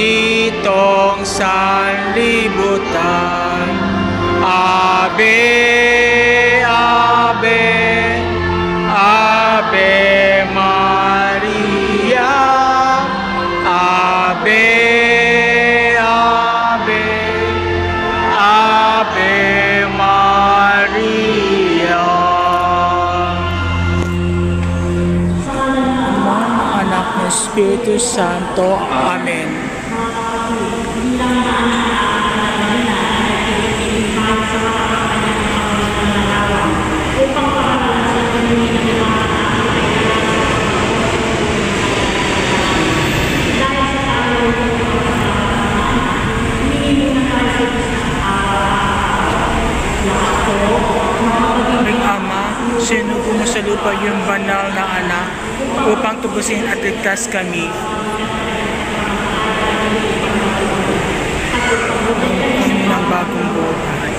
nitong sanlibutan. Ave, Ave, Ave Maria, Ave, Ave, Ave Maria. Ama, Anak ng Espiritu Santo. Amen. Sinugo mo sa lupa yung banal na anak upang tubusin at ligtas kami. Ng bagong buhay.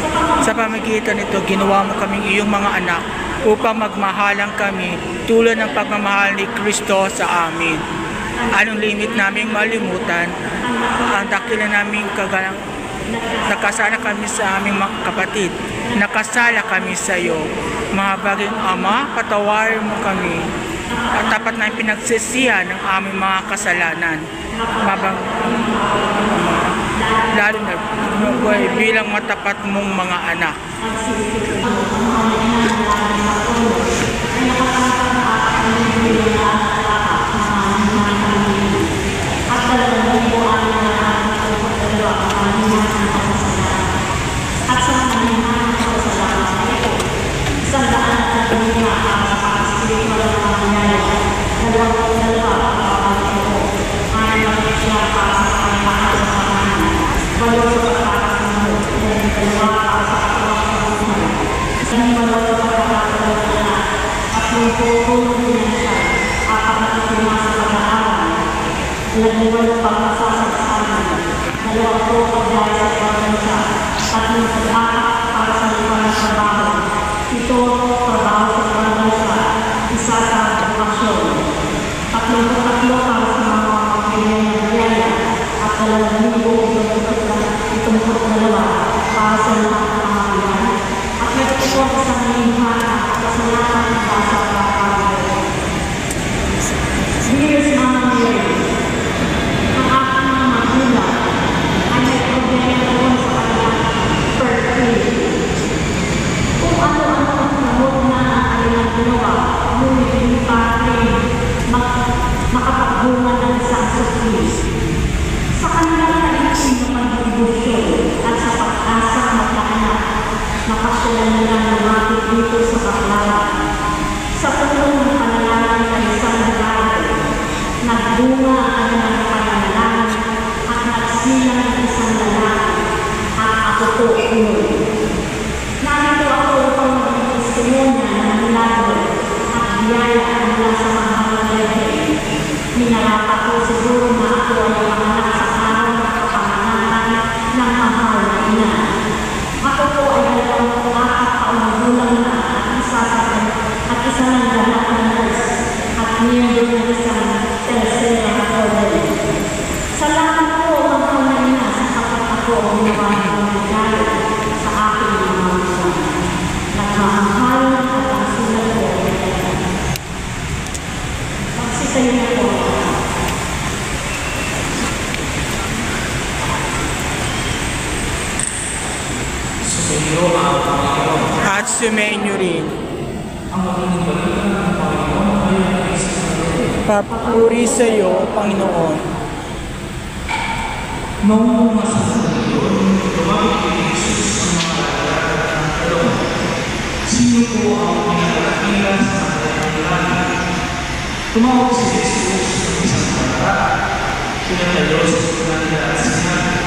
Sa pamagitan nito, ginawa mo kaming iyong mga anak upang magmahalang kami tulad ng pagmamahal ni Kristo sa amin. Anong limit naming malimutan, ang dakila naming kagalang. Nakasala kami sa aming mga kapatid. Nakasala kami sa iyo. Mahabaging Ama, patawarin mo kami. At tapat na pinagsisihan ng aming mga kasalanan. Lalo na bilang matapat mong mga anak. At sumainyo rin. Papuri sa iyo, Panginoon. Noong masasabi yun, tumawag ni Jesus ang mga alagad ng talong. Sino po ang pinakakila sa kanyang langit? Tumawag si Jesus ng isang bata. Pinatayo sa kanila at sinabi,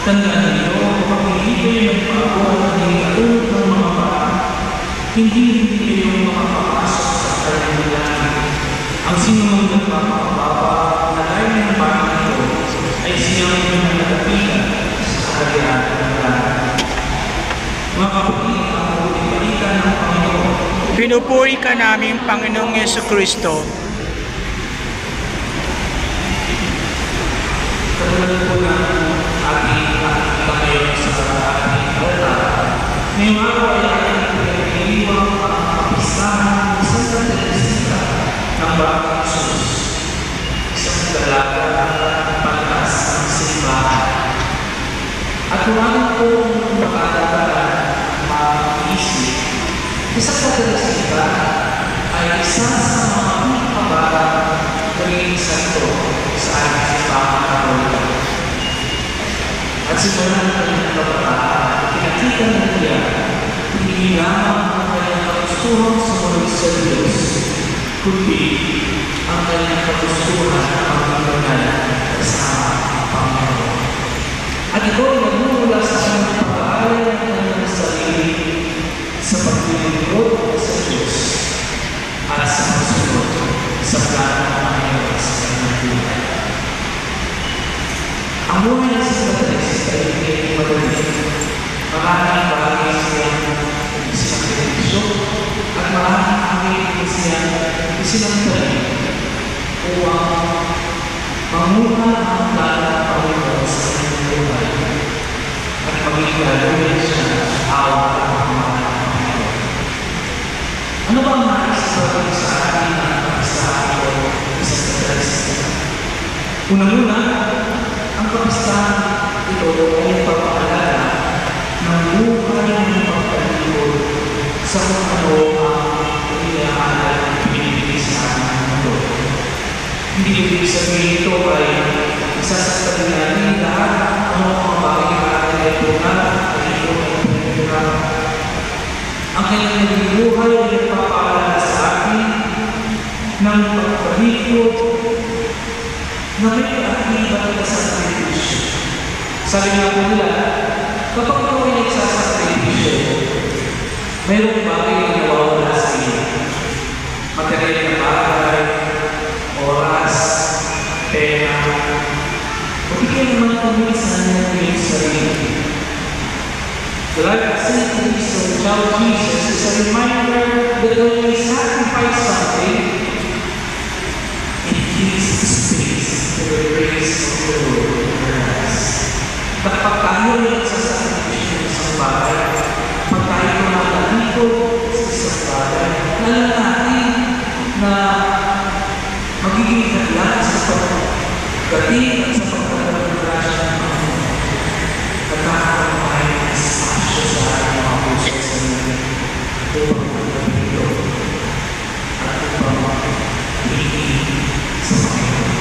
tandaan niyo, kapag hindi kayo nagbago at hinatulog ng mga bata, hindi kayo makapapasok sa kanyang langit. Ang sinumang nagpapakababa na gaya ng bata nito ay siyang pinagkakapitan sa kaharian ng langit. Mga kapatid, ang mabuting balita ng Panginoon. Pinupuri ka namin, Panginoong Jesucristo. Katulad tulad po ng ating nakikita ngayon sa ating altar. Ngayong araw ay ating pinag-iiwang ang kapistahan ng Santa Teresita ng Bagong Jesus. Isang dalaga ng pantas ng simbahan. At huwag po makakatalaan mag-isip. Santa Teresita ay isa sa mga pinakabarang naging santo sa ating simbahan Katoliko. At simula ng kanyang kabataan, pinakita na niya hindi lamang ang kanyang kagustuhan sa muli sa Diyos, kundi ang kanyang kagustuhan ang pagkakas kasama ang Panginoon. At ito ay nagmumula sa kanyang pag-aaral ng kanyang sarili sa paglilingkod sa Diyos at sa pagsunod sa plano ng Panginoon sa kanyang buhay. Ang buhay ng Santa Teresita ay hindi madali. Maraming bagay siyang isinagpinisyo at maraming bagay siyang isinagtali upang mamuna ang plano ng Panginoon sa kanyang buhay at maging gagawin siya awa at pagmamahal. Ano ba ang nais natin sa atin ang kapistahan ko sa Santa Teresita? Unang-una, ang kapistahan ito ay pagpapalala ng buhay ng pagkalikod sa kung ano ang inaaral ng pinipili sa ating mundo. Hindi ibig sabihin ito ay isasasabi natin lahat ano ang bagay na atin ay tunal at ito ay pinipila. Ang kanyang naging buhay ay nagpapaalala sa atin ng pagkalikod na may akibat na sakripisyo. Sabi nga po nila, kapag ito ay nagsasakripisyo, mayroong bagay na nawawala sa iyo. Material na bagay, oras, pera, o bigyan naman kumisan na iyong sarili. The life of St. Teresa, the child of Jesus, is a reminder that when we sacrifice something, it gives space for the grace of the Lord in our lives. Kapag tayo ay nagsasakripisyo ng isang bagay, pag tayo kumakalikod sa isang bagay, alam natin na magiging hadlang sa pagdating at sa pagkakaligtasya ng Panginoon. Nagkakaroon tayo ng espasyo sa ating mga puso sa mga upang magdamito at upang hingin sa Panginoon.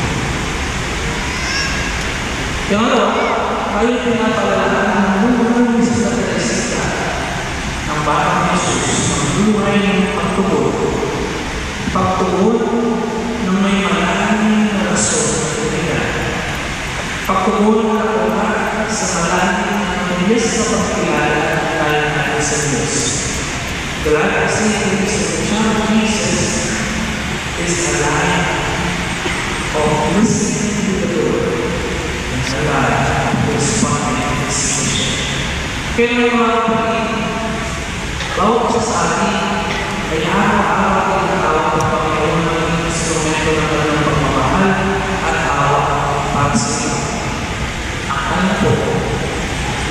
Pangalawa, tayo pinapalalaan ng buhay ni Santa Teresita ng Bagong Jesus, ang buhay ng pagtugon. Pagtugon ng may malalim na rason at tunay. Pagtugon na nakuha sa malalim na mabilis na pagkilala tayo natin sa Diyos. The life of St. Teresa, the child of Jesus, is a life of listening to the Lord and a life of responding to His mission. Kaya mga kapatid, bawat isa sa atin ay araw-araw ay natawag ng Panginoon ng instrumento ng kanyang pagmamahal at awa para sa iyo. Ang alam po,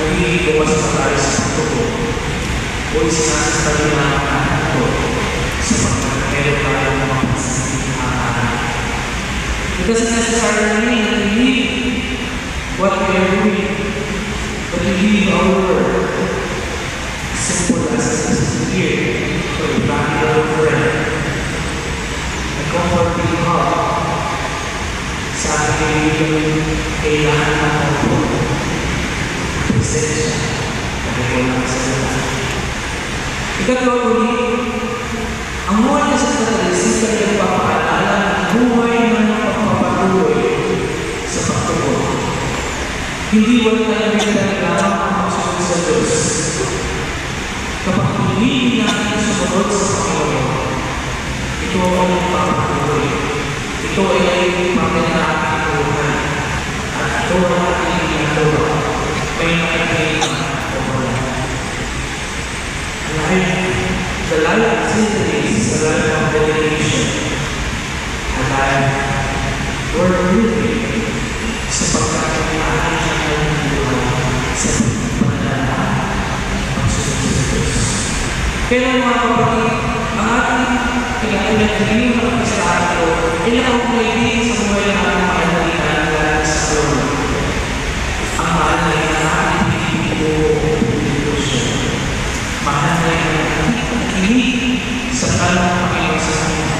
nagigagawas na tayo sa pagtugon o isinasasabi na ang anak ko sa pagkakero tayo ng mga pagsasalihan. It doesn't necessarily mean that we leave what we are doing, but we leave our word. Simple as here for a valuable friend. A comforting hug sa ating kailangan ng pagpunan. Presensya na walang salita. Ikatlo ulit, ang buhay ng Santa Teresita ay nagpapaalala ng buhay ng pagpapatuloy sa pagtugon. Hindi wala tayong ginagawa ang pagsunod sa Diyos. Kapag hindi natin sumunod sa Panginoon, ito ay pagpapatuloy. Ito ay pagpapatuloy ng buhay. At ito ay ating ginagawa. May nakikita o wala. The life of St. Teresa is a life of dedication. A life worth living sa pagkakailangan Pero mga kapatid, ang ating pinatulan ng inyong pagkasalanan ko, ay nakaugnay din sa buhay ng ating makailangan lahat sa Lord. Ang mahal na yung ating pinipito o mahal na yung pagkikinig sa kalong Panginoon sa kanya.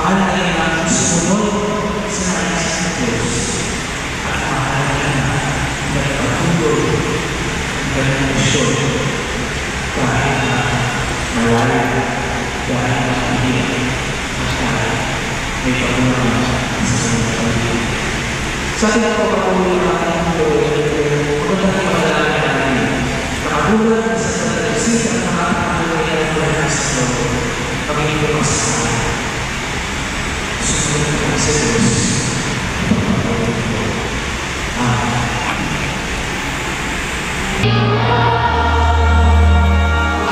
Mahal na yung ating sumunod sa nais ng Diyos. At mahal na yung nagpatuloy ng kanyang misyon. Kahit na malayo, kahit na hindi, at kahit may pagmamahal sa kanyang pag-ibig. Sa ating pagpapatuloy ng ating Lord, magandang ipadalangin natin. Nakabulan sa pagkakasita ng ating pagkakasita ng sa Lord, Panginoon ko sa akin. Susunod ka sa Diyos. Pagpapatuloy ko. Amen.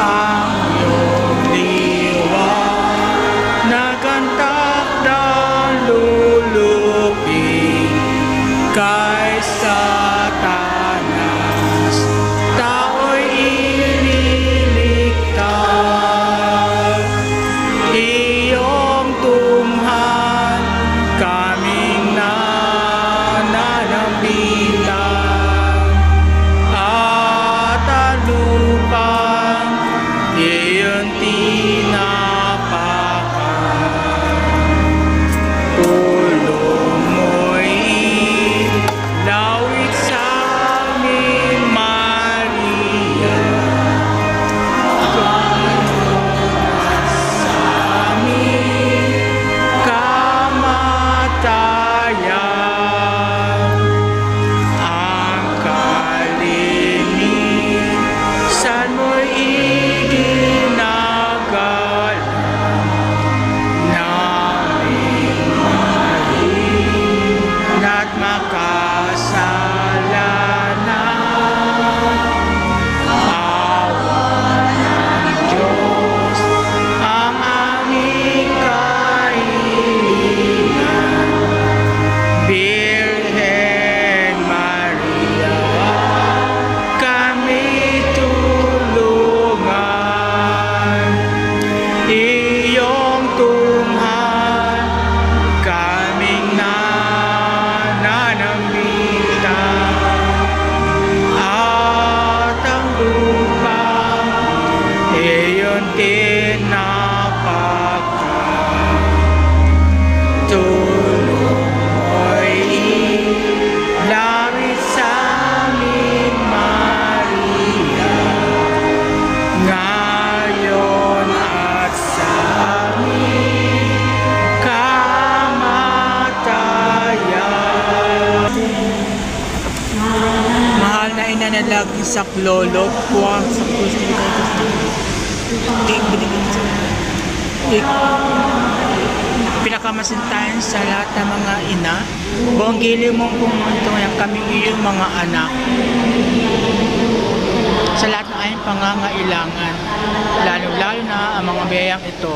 Ang iyong liwanag ang takdang lulupig kay Satanas, tao'y ililigtas. Iyong tunghan kaming nananambitan, at ang lupang iyon tinapakan. Tulong mo'y ilawit sa amin, Maria. Kanunas sa amin kamatayan. Ang kalinisan mo'y iginagalang naming malign at makasalanan. Awa ng Diyos ang aming kahilingan. Birhen Maria, kami tulungan. Iyong tunghan kaming nananambitan, at ang lupang iyon tinapakan. Tulong mo'y ilawit sa amin, Maria, ngayon at sa aming kamatayan. Mahal na ina na laging saklolo, puwang sa Kristo ni Kristo. Pinakamasintahan sa lahat ng mga ina, buong gili mong pumuntungan kami iyong mga anak sa lahat ng aming pangangailangan, lalo-lalo na ang mga biyayang ito.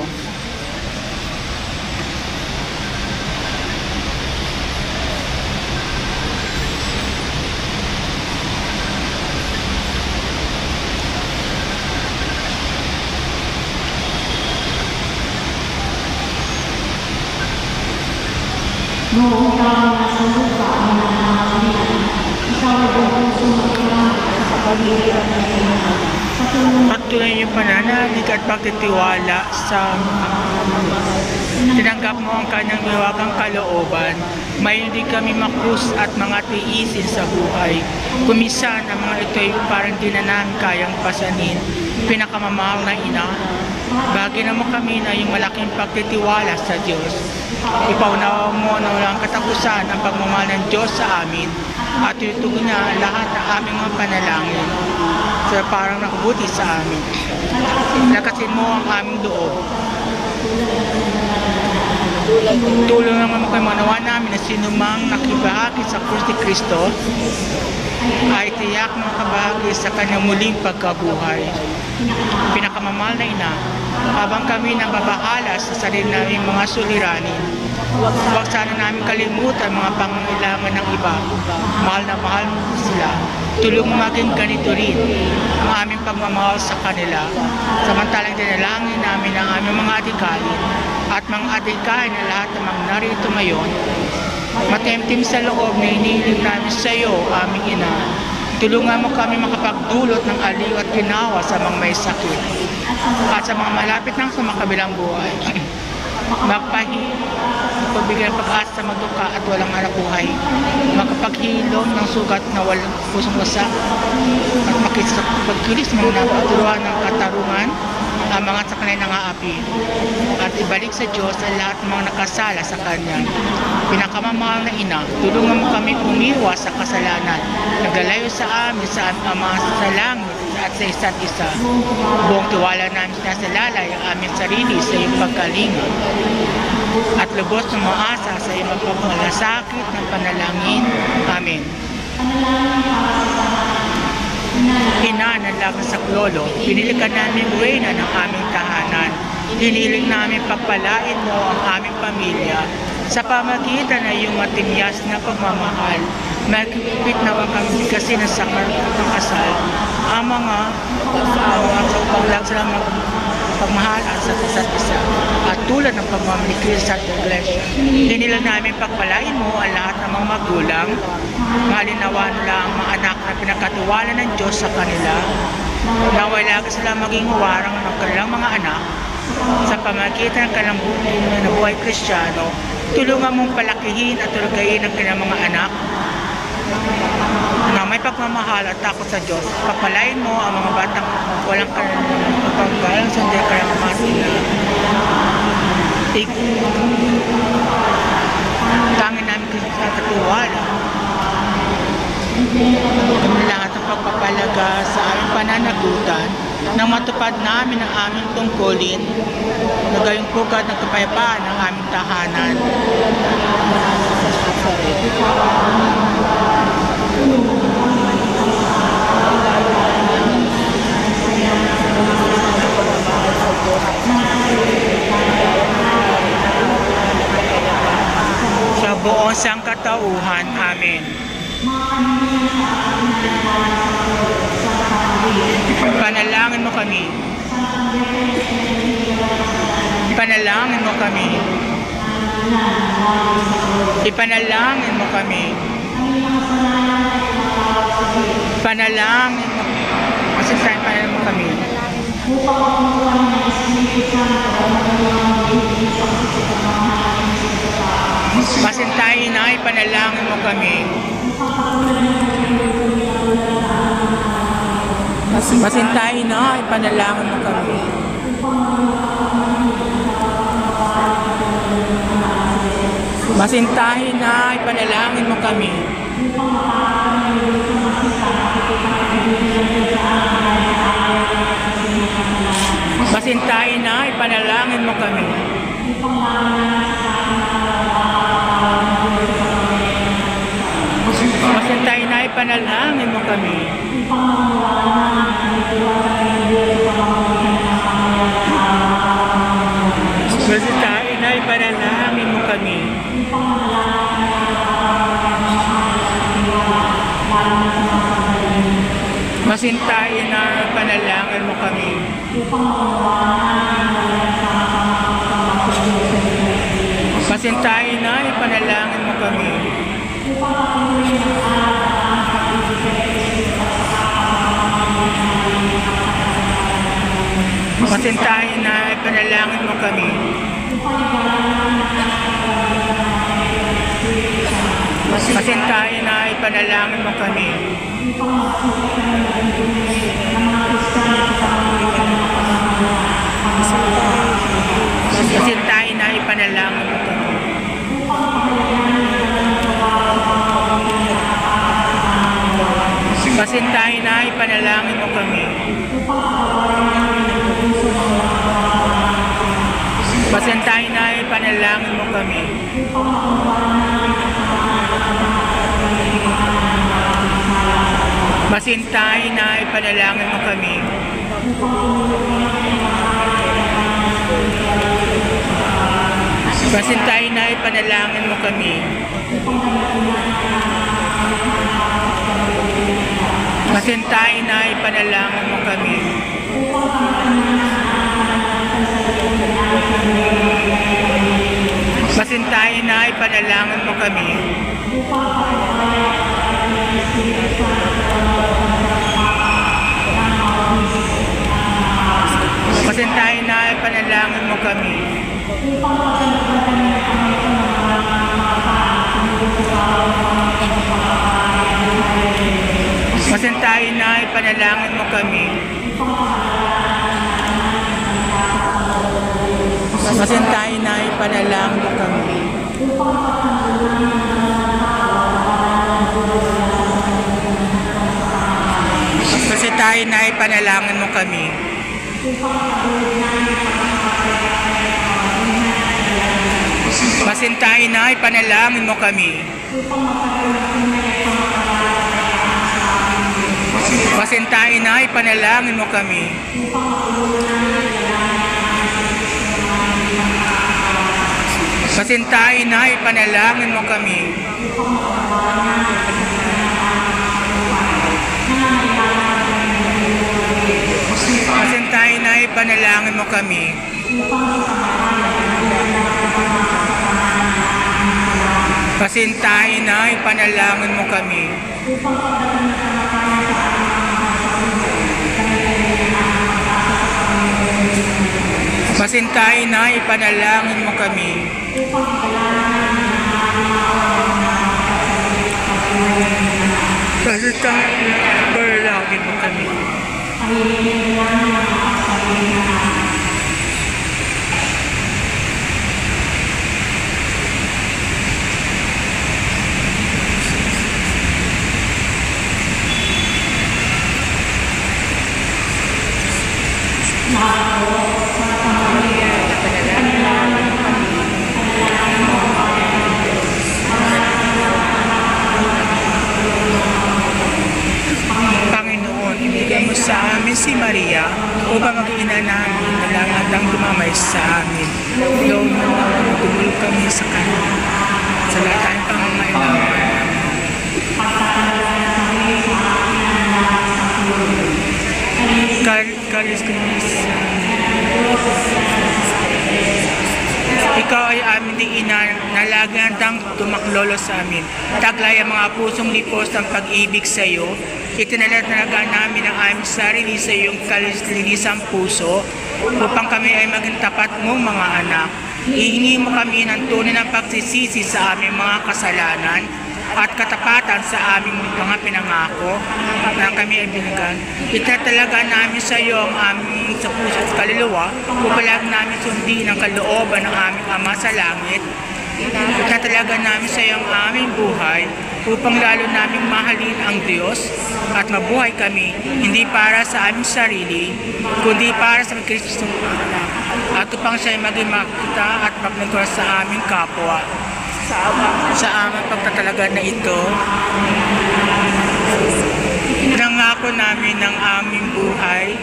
Noong ikaw nasa lupa ang nanangalan, ikaw ay buong sumakilang sa paglihan ng Panginoon. Sa tulong Pagtuloy niyo pananalig at pagtitiwala sa tinanggap mo ang kanyang liwagang kalooban. May hindi kami makrus at mga tiisin sa buhay. Kumisan ang mga ito'y parang di na namin kayang pasanin. Pinakamamahal na ina, bagyan mo kami na yung malaking pagtitiwala sa Diyos. Ipaunawa mo na walang katapusan ang pagmamahal ng Diyos sa amin at tutugon niya lahat ng aming mga panalangin sa parang nakabuti sa amin. Lakasin mo ang aming loob. Tulong naman kayo manawa namin na sinumang nakibahagi sa krus ni Kristo ay tiyak makabahagi sa kanyang muling pagkabuhay. Pinakamamahal na ina, habang kami nababahala sa sarili naming mga suliranin, Huwag sana namin kalimutan mga pangangailangan ng iba. Mahal na mahal mo sila. Tulong maging ganito rin ang aming pagmamahal sa kanila. Samantalang dinalangin namin ang aming mga adikain at mga adikain na lahat ng mga narito ngayon. Matemtim sa loob na inihiling namin sa iyo, aming Ina. Tulungan mo kami makapagdulot ng aliw at ginawa sa mga may sakit at sa mga malapit ng sa makabilang buhay. Magbigay ng pag-asa sa maduka at walang hanap buhay. Makapaghilom ng sugat na walang pusong wasak at makipagkilis mga napaturuan ng katarungan ang mga sa kanay nangaapi at ibalik sa Diyos ang lahat ng mga nakasala sa Kanya. Pinakamamahal na Ina, tulungan mo kami umiwas sa kasalanan, nagalayo sa amin sa Ama sa langit at sa isa't isa. Buong tiwala namin sinasalalay ang aming sarili sa iyong pagkalinga at lubos na maasa sa iyong magpapamalasakit ng panalangin. Amen. Ina ng lakas sa klolo, pinili ka namin buwena ng aming tahanan. Hiniling namin pagpalain mo ang aming pamilya sa pamagitan ng iyong matinyas na pagmamahal. Magkikipit na kami kasi ng sakar ng kasal ang mga sa upang sila pagmahalan sa isa't isa at tulad ng pagmamalikil sa iglesia. Hinilang namin pagpalain mo ang lahat ng mga magulang, malinawan nila ang mga anak na pinakatiwala ng Diyos sa kanila, na wala ka sila maging huwarang ng kanilang mga anak sa pamagitan ng kanilang buhay Kristiyano. Tulungan mong palakihin at tulagayin ang kanilang mga anak na may pagmamahal at takot sa Diyos. Pagpalain mo ang mga batang walang paggalang sa hindi kaya mamasila. Tangin namin kasi sa katiwala. Kami lahat ng pagpapalaga sa aming pananagutan nang matupad namin ang aming tungkulin na gayong pugad ng kapayapaan ng aming tahanan. Sa buong sangkatauhan. Amen. Panalangin mo kami. Panalangin mo kami. Ipanalangin mo kami. Panalangin mo. Masasayang panalangin mo kami. Masintayin na, ipanalangin mo kami. Masintayin na, ipanalangin mo kami. Masintahin na, ipanalangin mo kami. Masintahin na, ipanalangin mo kami. Masintahin na, ipanalangin mo kami. Masintahin na, ipanalangin mo kami. Masintahin na, ipanalangin mo kami. Masintahin na, ipanalangin mo kami. Masintahin na, ipanalangin mo kami. Masintahin na, ipanalangin mo kami. Masintahin na, ipanalangin mo kami. Masintahin na, ipanalangin mo kami. Masintahin na, ipanalangin mo kami. Masintahin na, ipanalangin mo kami. Masintayin na ipanalangin mo kami. Masintayin na ipanalangin mo kami. Masintayin na ipanalangin mo kami. Masintayin na ipanalangin mo kami. Masintayin na ipanalangin mo kami. Masintayin na ipanalangin mo kami. Masintayin na ipanalangin mo kami. Masintayin na ipanalangin mo kami. Masintayin na ipanalangin mo kami. Masintayin na ipanalangin mo kami. Masintayin na ipanalangin mo kami. Masintayin na ipanalangin mo kami. Masintayin na ipanalangin mo kami. Masintayin na ipanalangin mo kami. Panginoon, ibigay mo sa amin si Maria upang mag-ina namin na langit ang dumamay sa amin. Lord, tumulong kami sa kanya. Sa lahat tayong pangangailangan. Kalis Ikaw ay aming di ina na lagi handang tumaklolo sa amin. Taglay ang mga pusong lipos ng pag-ibig sa iyo. Itinalaga namin ang aming sarili sa iyong kalinisang puso upang kami ay maging tapat mong mga anak. Ihingi mo kami ng tunay ng pagsisisi sa aming mga kasalanan at katapatan sa aming mga pinangako na kami ay binigyan. Itatalaga namin sa iyo ang aming sa puso at kaluluwa upang namin sundin ang kalooban ng aming Ama sa langit. Itatalaga namin sa iyo ang aming buhay upang lalo naming mahalin ang Diyos at mabuhay kami hindi para sa aming sarili kundi para sa Kristo at upang siya ay maging makita at maglingkod sa aming kapwa. Sa aming pagtatalaga na ito, pinangako namin ng aming buhay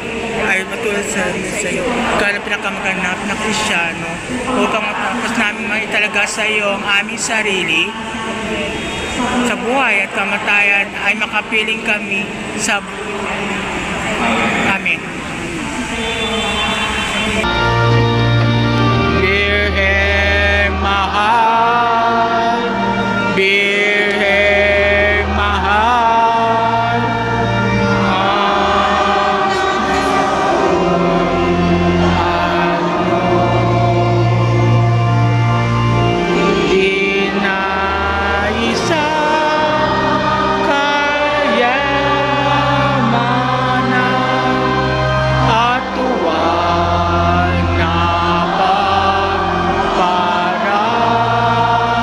ay matulad sa iyo. Ikaw ang pinakamaganap na Kristyano upang matapos namin maitalaga sa iyo ang aming sarili sa buhay at kamatayan ay makapiling kami sa Amen. Birheng mahal, Birheng mahal, di na isa kayamanan at tuwa na pagparaan.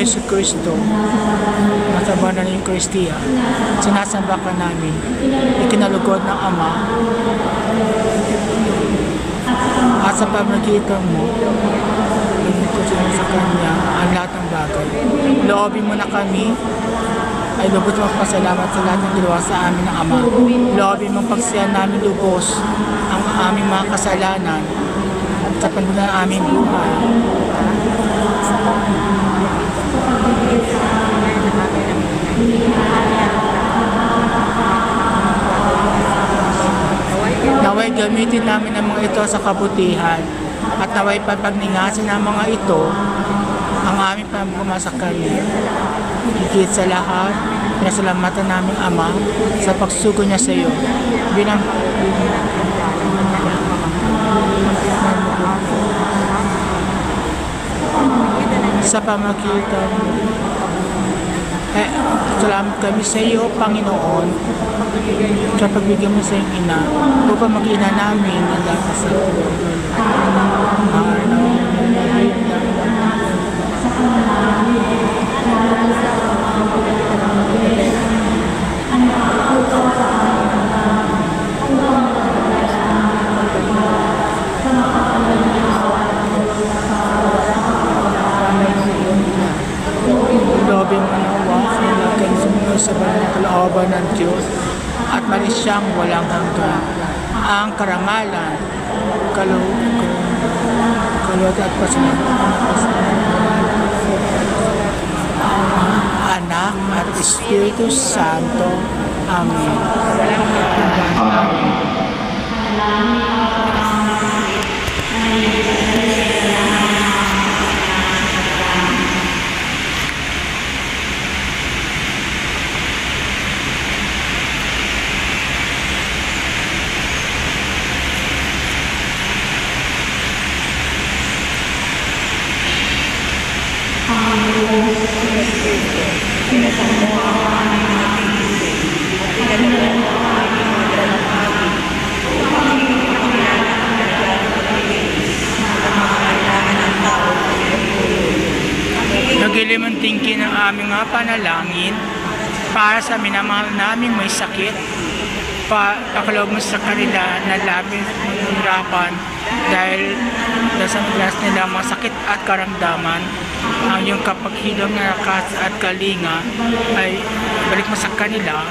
Yesu Kristo, nasa banal ng Kristiya, sinasamba ka namin, ikinalugod ng Ama, at sa pamagitan mo, inutusin mo sa Kanya ang lahat ng bagay. Loobin mo na kami, ay lubos mong pasalamat sa lahat ng ginawa sa amin ng Ama. Loobin mong pagsiyan namin lubos ang aming mga kasalanan sa pandulan ng aming buhay. Naway gamitin namin ang mga ito sa kabutihan at naway pagpagningasin ng mga ito ang aming pamaguma sa Kanya. Higit sa lahat, pinasalamatan namin Ama sa pagsugo niya sa iyo. Sa pamagitan salamat kami sa iyo, Panginoon, sa pagbigyan mo sa iyong ina upang mag-ina namin ang lahat sa Loobin mo nawa ang sumunod sa banal na kalooban ng Diyos at malis siyang walang hanggan. Ang karangalan, kaluwag at Anak at Espiritu Santo. Amen. Nagilim ang tingin ng aming mga panalangin para sa minamahal naming may sakit. Pakaloob mo sa kanila na labis mahirapan dahil sa madalas nila mga sakit at karamdaman. Ang iyong kapaghilom na lakas at kalinga ay balik mo sa kanila.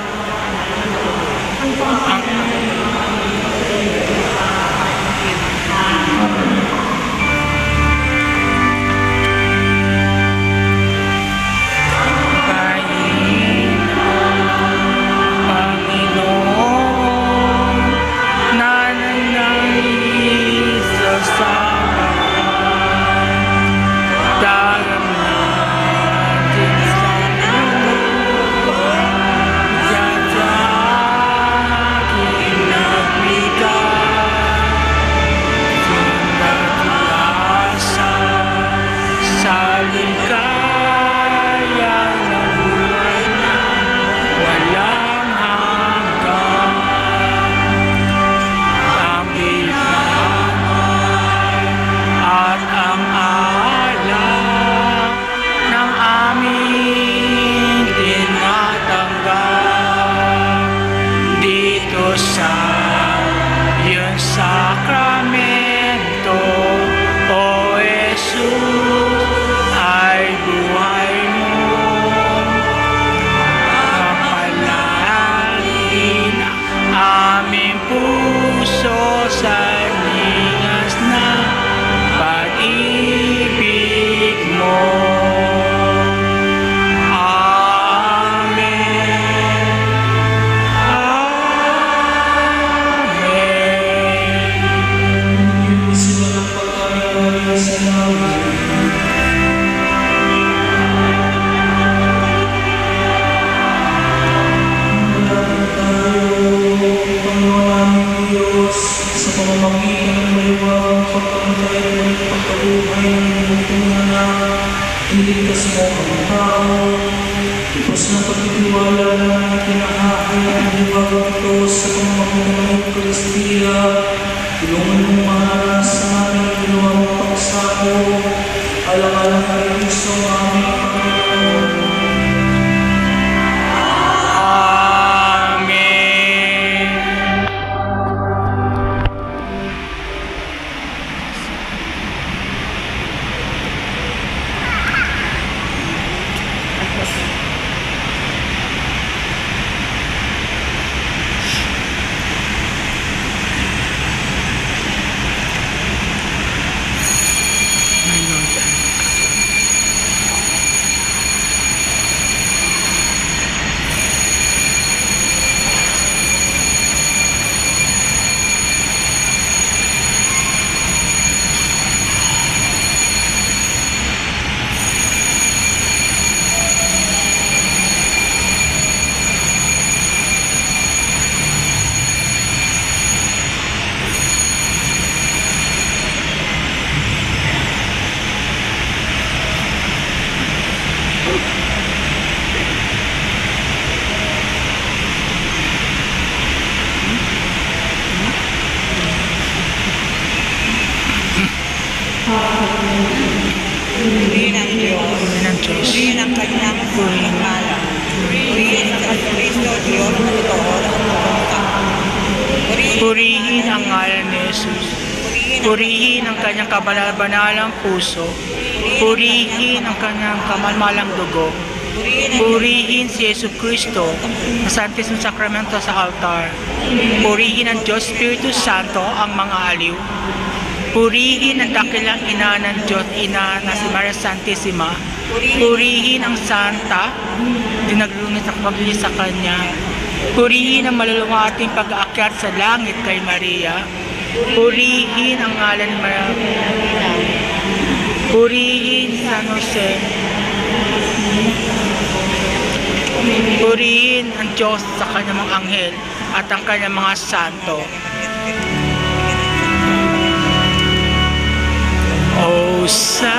Iniligtas mo ang tao, ipos ng pagtitiwala na kinahahal ang liwag ito sa pamamagitan ng Kristiya. Tulungan mong mahalas sa aming ginawang pagsako, alang-alang kay Kristo ang aming Panginoon. Diyos. Purihin ang kanyang pagmamahala. Purihin sa Kristo, Diyos na totoo na umutungka. Purihin ang ngalan ni Jesus. Purihin ang kanyang kabanal-banalang puso. Purihin ang kanyang kamalmalang dugo. Purihin si Yesu Cristo sa Santisimo Sakramento sa altar. Purihin ang Diyos Espiritu Santo ang mga aliw. Purihin ang dakilang ina ng Diyos, ina na si Maria Santissima. Purihin ang Santa, dinaglunit sa pagli sa Kanya. Purihin ang maluluwating pag-aakyat sa langit kay Maria. Purihin ang ngalan ni Maria. Purihin San Jose. Purihin ang Diyos sa kanyang mga anghel at ang kanyang mga santo. O Sacramento,